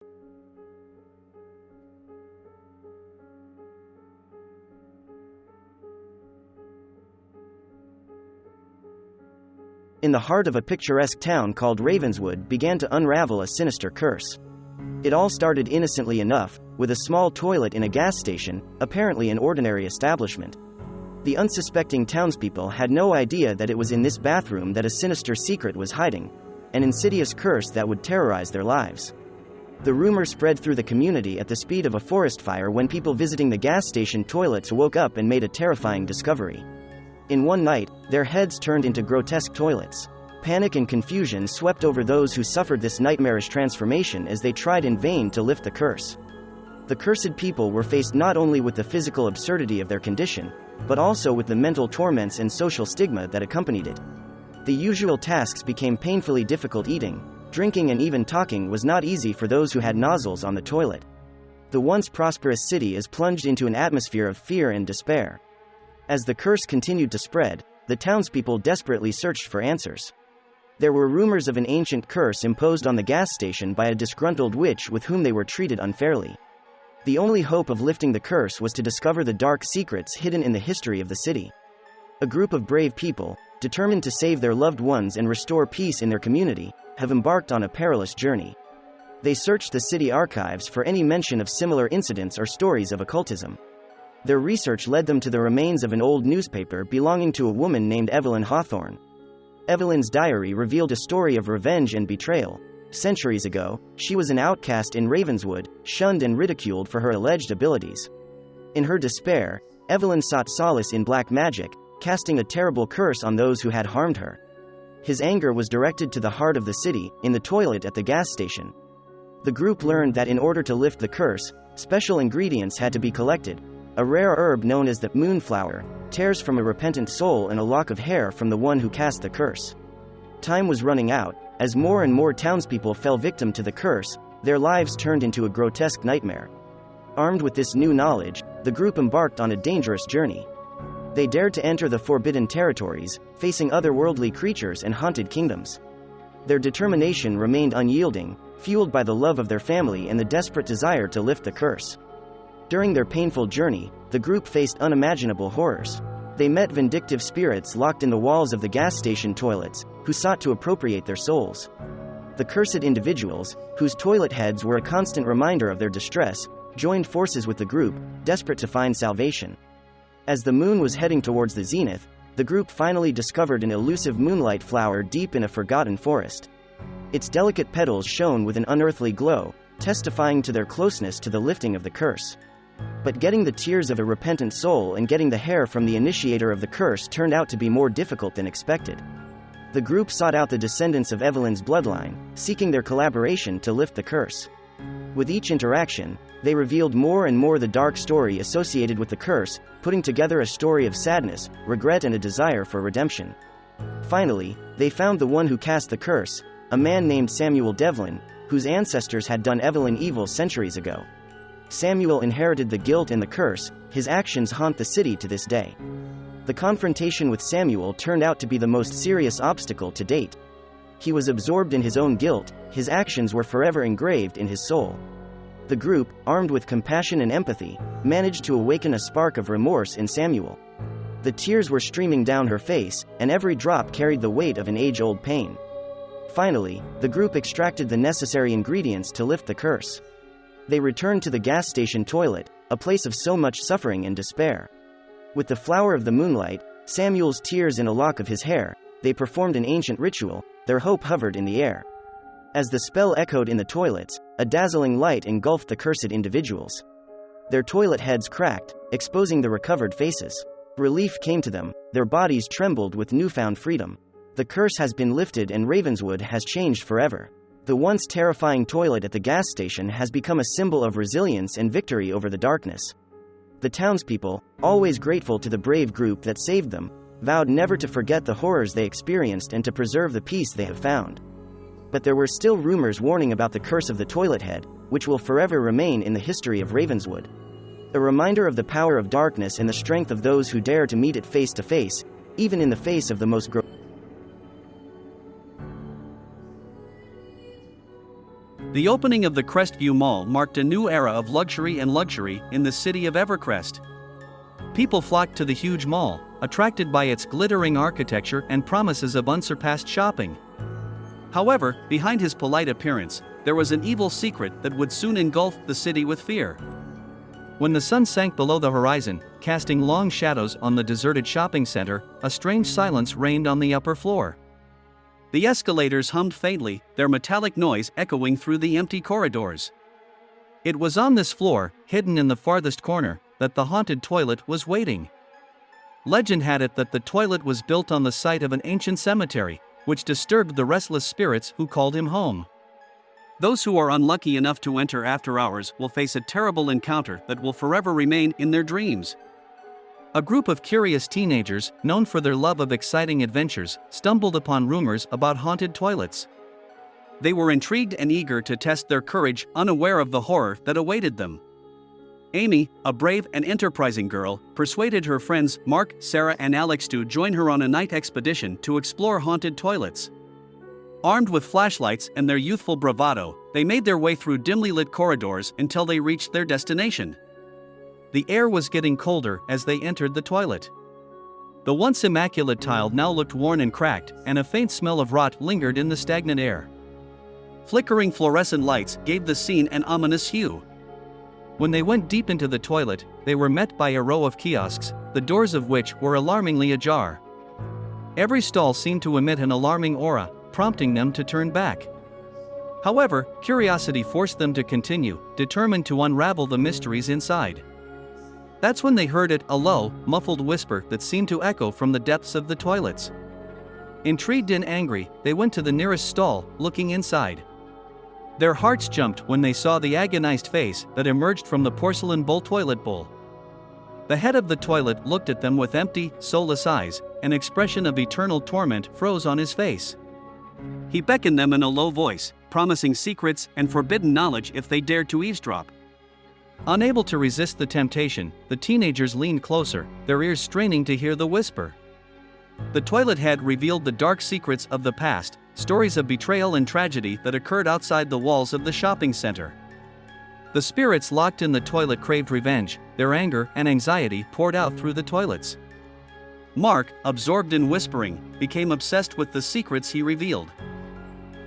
In the heart of a picturesque town called Ravenswood began to unravel a sinister curse. It all started innocently enough, with a small toilet in a gas station, apparently an ordinary establishment. The unsuspecting townspeople had no idea that it was in this bathroom that a sinister secret was hiding, an insidious curse that would terrorize their lives. The rumor spread through the community at the speed of a forest fire when people visiting the gas station toilets woke up and made a terrifying discovery. In one night, their heads turned into grotesque toilets. Panic and confusion swept over those who suffered this nightmarish transformation as they tried in vain to lift the curse. The cursed people were faced not only with the physical absurdity of their condition, but also with the mental torments and social stigma that accompanied it. The usual tasks became painfully difficult. Eating, drinking and even talking was not easy for those who had nozzles on the toilet. The once prosperous city is plunged into an atmosphere of fear and despair. As the curse continued to spread, the townspeople desperately searched for answers. There were rumors of an ancient curse imposed on the gas station by a disgruntled witch with whom they were treated unfairly. The only hope of lifting the curse was to discover the dark secrets hidden in the history of the city. A group of brave people, determined to save their loved ones and restore peace in their community, have embarked on a perilous journey. They searched the city archives for any mention of similar incidents or stories of occultism. Their research led them to the remains of an old newspaper belonging to a woman named Evelyn Hawthorne. Evelyn's diary revealed a story of revenge and betrayal. Centuries ago, she was an outcast in Ravenswood, shunned and ridiculed for her alleged abilities. In her despair, Evelyn sought solace in black magic, casting a terrible curse on those who had harmed her. His anger was directed to the heart of the city, in the toilet at the gas station. The group learned that in order to lift the curse, special ingredients had to be collected. A rare herb known as the moonflower, tears from a repentant soul and a lock of hair from the one who cast the curse. Time was running out. As more and more townspeople fell victim to the curse, their lives turned into a grotesque nightmare. Armed with this new knowledge, the group embarked on a dangerous journey. They dared to enter the forbidden territories, facing otherworldly creatures and haunted kingdoms. Their determination remained unyielding, fueled by the love of their family and the desperate desire to lift the curse. During their painful journey, the group faced unimaginable horrors. They met vindictive spirits locked in the walls of the gas station toilets, who sought to appropriate their souls. The cursed individuals, whose toilet heads were a constant reminder of their distress, joined forces with the group, desperate to find salvation. As the moon was heading towards the zenith, the group finally discovered an elusive moonlight flower deep in a forgotten forest. Its delicate petals shone with an unearthly glow, testifying to their closeness to the lifting of the curse. But getting the tears of a repentant soul and getting the hair from the initiator of the curse turned out to be more difficult than expected. The group sought out the descendants of Evelyn's bloodline, seeking their collaboration to lift the curse. With each interaction, they revealed more and more the dark story associated with the curse, putting together a story of sadness, regret and a desire for redemption. Finally, they found the one who cast the curse, a man named Samuel Devlin, whose ancestors had done Evelyn evil centuries ago. Samuel inherited the guilt and the curse. His actions haunt the city to this day. The confrontation with Samuel turned out to be the most serious obstacle to date. He was absorbed in his own guilt, his actions were forever engraved in his soul. The group, armed with compassion and empathy, managed to awaken a spark of remorse in Samuel. The tears were streaming down her face, and every drop carried the weight of an age-old pain. Finally, the group extracted the necessary ingredients to lift the curse. They returned to the gas station toilet, a place of so much suffering and despair. With the flower of the moonlight, Samuel's tears and a lock of his hair, they performed an ancient ritual. Their hope hovered in the air. As the spell echoed in the toilets, a dazzling light engulfed the cursed individuals. Their toilet heads cracked, exposing the recovered faces. Relief came to them, their bodies trembled with newfound freedom. The curse has been lifted and Ravenswood has changed forever. The once terrifying toilet at the gas station has become a symbol of resilience and victory over the darkness. The townspeople, always grateful to the brave group that saved them, vowed never to forget the horrors they experienced and to preserve the peace they have found. But there were still rumors warning about the curse of the toilet head, which will forever remain in the history of Ravenswood. A reminder of the power of darkness and the strength of those who dare to meet it face to face, even in the face of the most The opening of the Crestview Mall marked a new era of luxury in the city of Evercrest. People flocked to the huge mall, attracted by its glittering architecture and promises of unsurpassed shopping. However, behind his polite appearance, there was an evil secret that would soon engulf the city with fear. When the sun sank below the horizon, casting long shadows on the deserted shopping center, a strange silence reigned on the upper floor. The escalators hummed faintly, their metallic noise echoing through the empty corridors. It was on this floor, hidden in the farthest corner, that the haunted toilet was waiting. Legend had it that the toilet was built on the site of an ancient cemetery, which disturbed the restless spirits who called him home. Those who are unlucky enough to enter after hours will face a terrible encounter that will forever remain in their dreams. A group of curious teenagers, known for their love of exciting adventures, stumbled upon rumors about haunted toilets. They were intrigued and eager to test their courage, unaware of the horror that awaited them. Amy, a brave and enterprising girl, persuaded her friends Mark, Sarah, and Alex to join her on a night expedition to explore haunted toilets. Armed with flashlights and their youthful bravado, they made their way through dimly lit corridors until they reached their destination. The air was getting colder as they entered the toilet. The once immaculate tile now looked worn and cracked, and a faint smell of rot lingered in the stagnant air. Flickering fluorescent lights gave the scene an ominous hue. When they went deep into the toilet, they were met by a row of kiosks, the doors of which were alarmingly ajar. Every stall seemed to emit an alarming aura, prompting them to turn back. However, curiosity forced them to continue, determined to unravel the mysteries inside. That's when they heard a low, muffled whisper that seemed to echo from the depths of the toilets. Intrigued and angry, they went to the nearest stall, looking inside. Their hearts jumped when they saw the agonized face that emerged from the porcelain toilet bowl. The head of the toilet looked at them with empty, soulless eyes, an expression of eternal torment froze on his face. He beckoned them in a low voice, promising secrets and forbidden knowledge if they dared to eavesdrop. Unable to resist the temptation, the teenagers leaned closer, their ears straining to hear the whisper. The toilet head revealed the dark secrets of the past, stories of betrayal and tragedy that occurred outside the walls of the shopping center. The spirits locked in the toilet craved revenge, their anger and anxiety poured out through the toilets. Mark, absorbed in whispering, became obsessed with the secrets he revealed.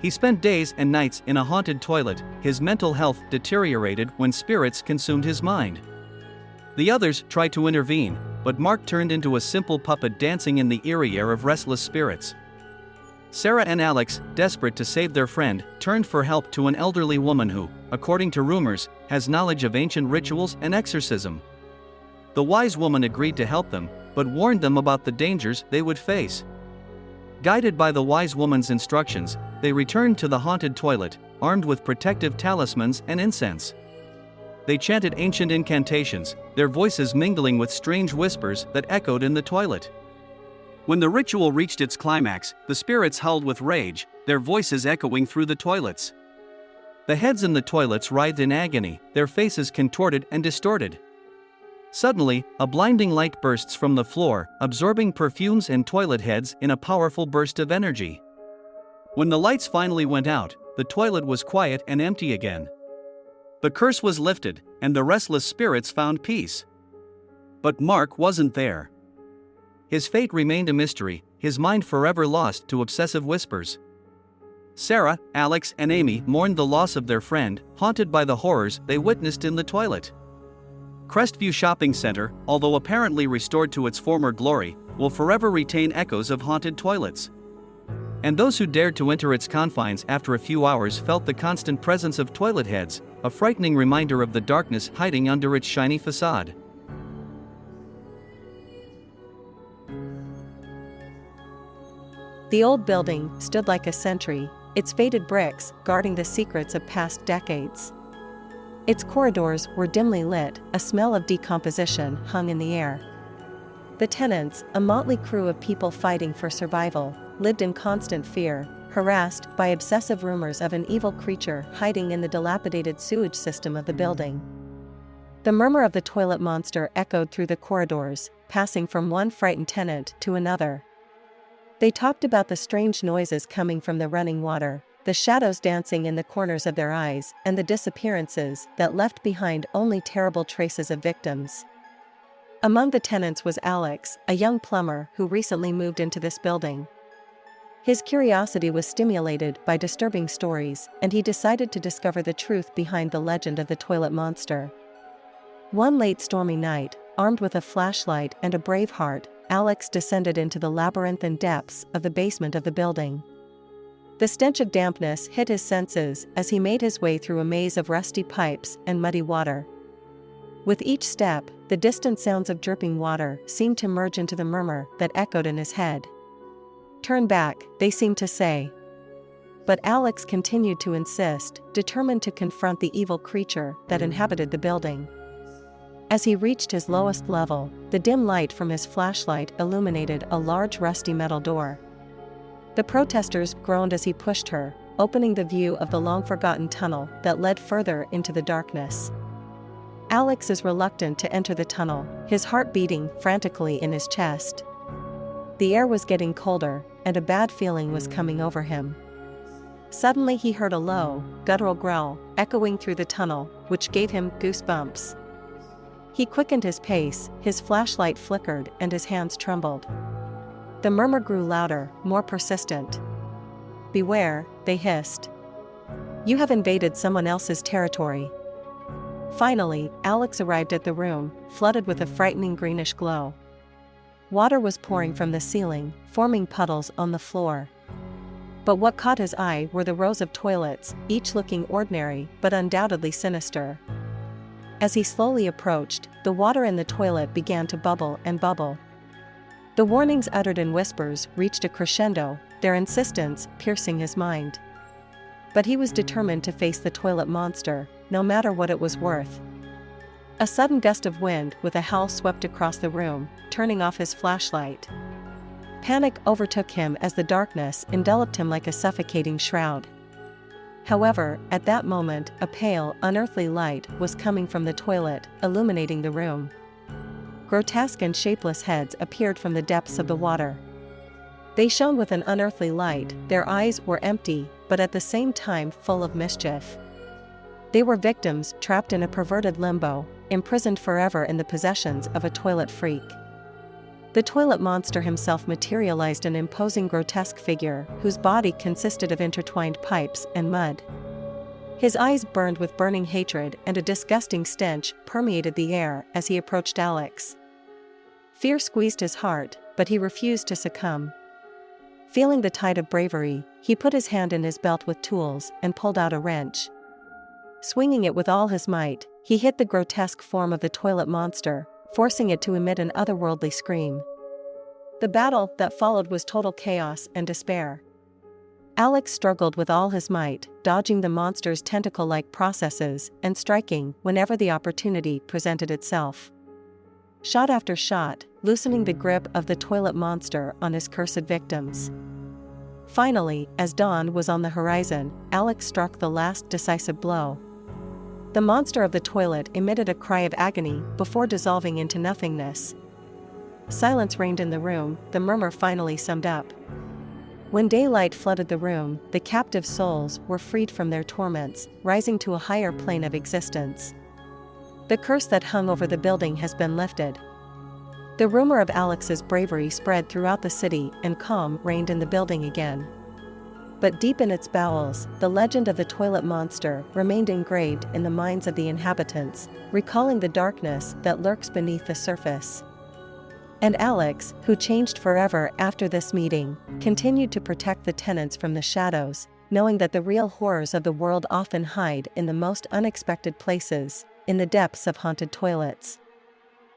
He spent days and nights in a haunted toilet, his mental health deteriorated when spirits consumed his mind. The others tried to intervene, but Mark turned into a simple puppet dancing in the eerie air of restless spirits. Sarah and Alex, desperate to save their friend, turned for help to an elderly woman who, according to rumors, has knowledge of ancient rituals and exorcism. The wise woman agreed to help them, but warned them about the dangers they would face. Guided by the wise woman's instructions, they returned to the haunted toilet, armed with protective talismans and incense. They chanted ancient incantations, their voices mingling with strange whispers that echoed in the toilet. When the ritual reached its climax, the spirits howled with rage, their voices echoing through the toilets. The heads in the toilets writhed in agony, their faces contorted and distorted. Suddenly, a blinding light bursts from the floor, absorbing perfumes and toilet heads in a powerful burst of energy. When the lights finally went out, the toilet was quiet and empty again. The curse was lifted, and the restless spirits found peace. But Mark wasn't there. His fate remained a mystery, his mind forever lost to obsessive whispers. Sarah, Alex, and Amy mourned the loss of their friend, haunted by the horrors they witnessed in the toilet. Crestview Shopping Center, although apparently restored to its former glory, will forever retain echoes of haunted toilets. And those who dared to enter its confines after a few hours felt the constant presence of toilet heads, a frightening reminder of the darkness hiding under its shiny facade. The old building stood like a sentry, its faded bricks guarding the secrets of past decades. Its corridors were dimly lit, a smell of decomposition hung in the air. The tenants, a motley crew of people fighting for survival, lived in constant fear, harassed by obsessive rumors of an evil creature hiding in the dilapidated sewage system of the building. The murmur of the toilet monster echoed through the corridors, passing from one frightened tenant to another. They talked about the strange noises coming from the running water, the shadows dancing in the corners of their eyes, and the disappearances that left behind only terrible traces of victims. Among the tenants was Alex, a young plumber who recently moved into this building. His curiosity was stimulated by disturbing stories, and he decided to discover the truth behind the legend of the toilet monster. One late stormy night, armed with a flashlight and a brave heart, Alex descended into the labyrinthine depths of the basement of the building. The stench of dampness hit his senses as he made his way through a maze of rusty pipes and muddy water. With each step, the distant sounds of dripping water seemed to merge into the murmur that echoed in his head. "Turn back," they seemed to say. But Alex continued to insist, determined to confront the evil creature that inhabited the building. As he reached his lowest level, the dim light from his flashlight illuminated a large rusty metal door. The protesters groaned as he pushed her, opening the view of the long-forgotten tunnel that led further into the darkness. Alex is reluctant to enter the tunnel, his heart beating frantically in his chest. The air was getting colder, and a bad feeling was coming over him. Suddenly he heard a low, guttural growl echoing through the tunnel, which gave him goosebumps. He quickened his pace, his flashlight flickered, and his hands trembled. The murmur grew louder, more persistent. "Beware," they hissed. "You have invaded someone else's territory." Finally, Alex arrived at the room, flooded with a frightening greenish glow. Water was pouring from the ceiling, forming puddles on the floor. But what caught his eye were the rows of toilets, each looking ordinary but undoubtedly sinister. As he slowly approached, the water in the toilet began to bubble and bubble. The warnings uttered in whispers reached a crescendo, their insistence piercing his mind. But he was determined to face the toilet monster, no matter what it was worth. A sudden gust of wind with a howl swept across the room, turning off his flashlight. Panic overtook him as the darkness enveloped him like a suffocating shroud. However, at that moment, a pale, unearthly light was coming from the toilet, illuminating the room. Grotesque and shapeless heads appeared from the depths of the water. They shone with an unearthly light, their eyes were empty, but at the same time full of mischief. They were victims trapped in a perverted limbo, imprisoned forever in the possessions of a toilet freak. The toilet monster himself materialized an imposing grotesque figure whose body consisted of intertwined pipes and mud. His eyes burned with burning hatred, and a disgusting stench permeated the air as he approached Alex. Fear squeezed his heart, but he refused to succumb. Feeling the tide of bravery, he put his hand in his belt with tools and pulled out a wrench. Swinging it with all his might, he hit the grotesque form of the toilet monster, forcing it to emit an otherworldly scream. The battle that followed was total chaos and despair. Alex struggled with all his might, dodging the monster's tentacle-like processes and striking whenever the opportunity presented itself. Shot after shot, loosening the grip of the toilet monster on his cursed victims. Finally, as dawn was on the horizon, Alex struck the last decisive blow. The monster of the toilet emitted a cry of agony before dissolving into nothingness. Silence reigned in the room, the murmur finally summed up. When daylight flooded the room, the captive souls were freed from their torments, rising to a higher plane of existence. The curse that hung over the building has been lifted. The rumor of Alex's bravery spread throughout the city, and calm reigned in the building again. But deep in its bowels, the legend of the toilet monster remained engraved in the minds of the inhabitants, recalling the darkness that lurks beneath the surface. And Alex, who changed forever after this meeting, continued to protect the tenants from the shadows, knowing that the real horrors of the world often hide in the most unexpected places, in the depths of haunted toilets.